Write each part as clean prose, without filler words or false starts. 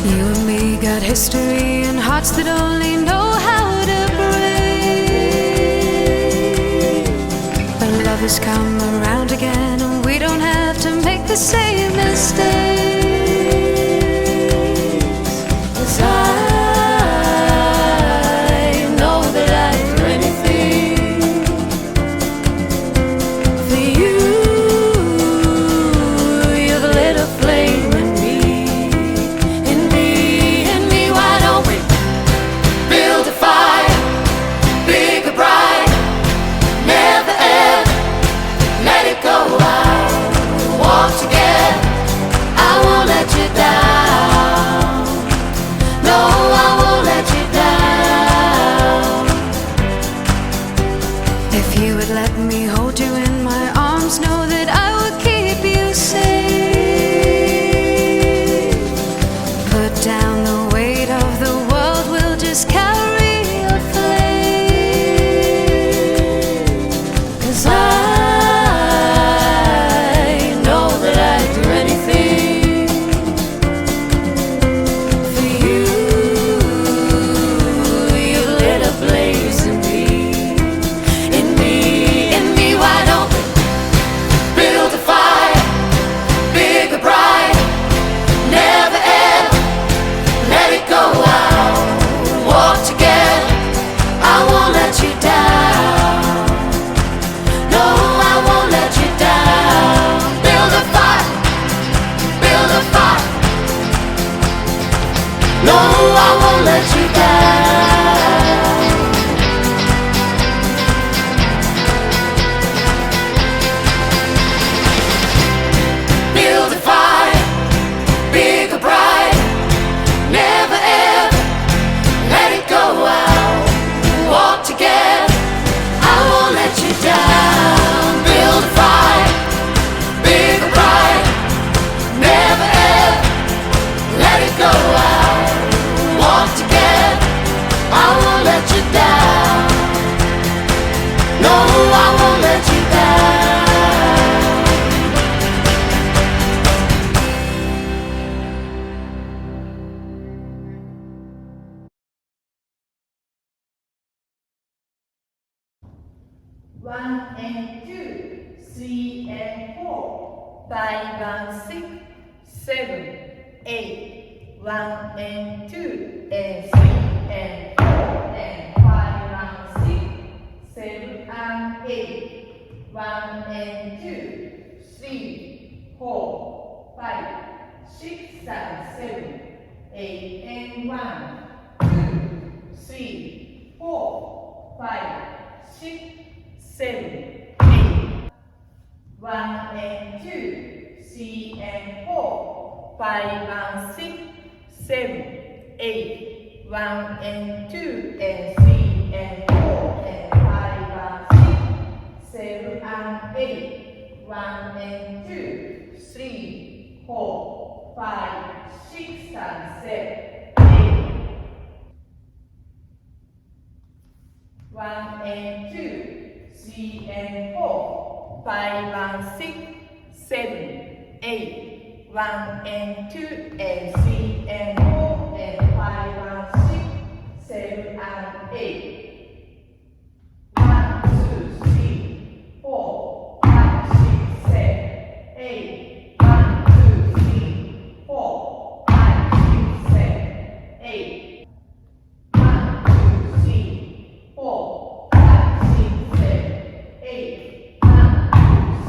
You and me got history and hearts that only know how to break. But love has come around again, and we don't have to make the same mistakes. 'Cause I know that I'd do anything for you. You've lit a flame in me, in me, in me. Why don't we build a fire, big or bright? Never ever let it go out. Walk together, I won't let you down. No, I won't let you down. If you would let me hold you in my arms, know that I will keep you safe. Put down the weight of the world, we'll just carry a flame. 'Cause I know that I'd do anything for you. You lit a blaze in me, in me, in me. Why don't we build a fire, big or bright? Never ever let it go out. Walk together, I won't let you down. No, I won't let you down. Build a fire, build a fire. No, I won't let you down. Build a fire, big or bright. Never ever let it go out. Walk together, I won't let you down. Build a fire, big or bright. Never ever let it go out. Walk together, I won't let you down. No, I won't let you down. One and two, three and four, five and six, seven, eight. One and two and three and four and five and six, seven and eight. One and two, three, four, five, six and seven, eight and one, two, three, four, five, six, 7, 8. 1 and 2, 3 and 4, 5 and 6, 7, 8. 1 and 2 and 3 and 4 and 5 and 6, 7 and 8. 1 and 2, 3, 4, 5, 6 and 7, 8. 1 and 2, 3 and 4, 5 and 6, 7, 8. 1 and 2 and 3 and 4 and 5 and 6, 7 and 8. 1, 2, 3, 4, 5, 6, 7, 8. 1, 2, 3, 4, 5, 6, 7, 8. 1, 2, 3, 4, 5, 6, 7, 8. 1, 2,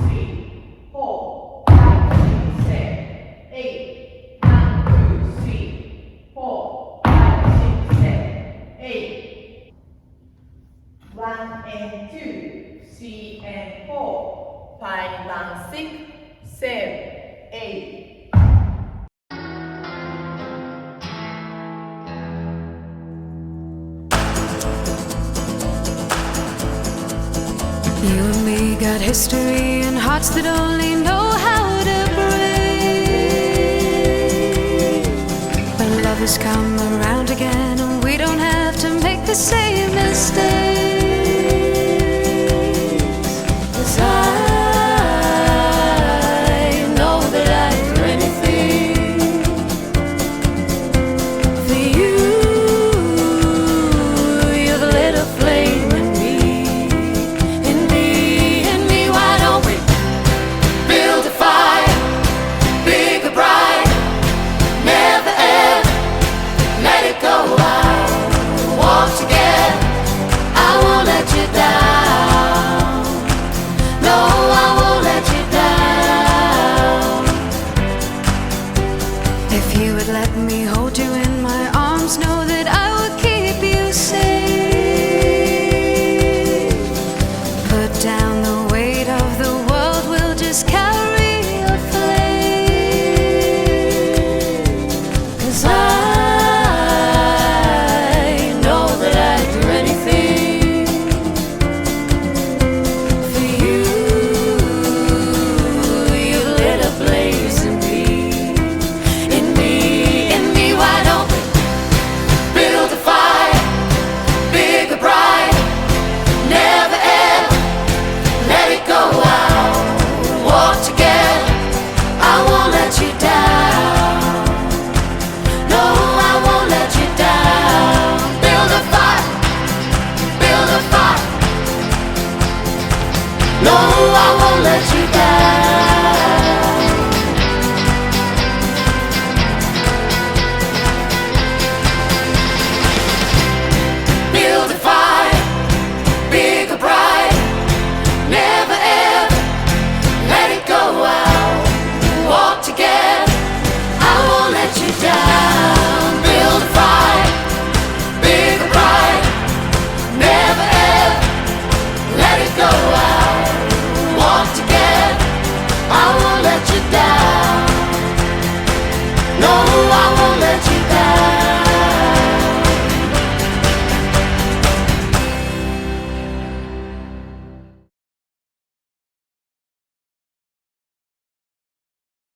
3, 4, 5, 6, 7, 8. 1, 2, 3, 4, 5, 6, 7, 8. 1 and 2, 3 and 4, 5 and 6, 7, 8. You and me got history and hearts that only know how to break. But love has come around again, and we don't have to make the same mistakes. 'Cause I know that I'd do anything No, I won't let you down. Build a fire, big or bright. Never ever let it go out. Walk together, I won't let you down. Build a fire, big or bright. Never ever let it go out. Walk together.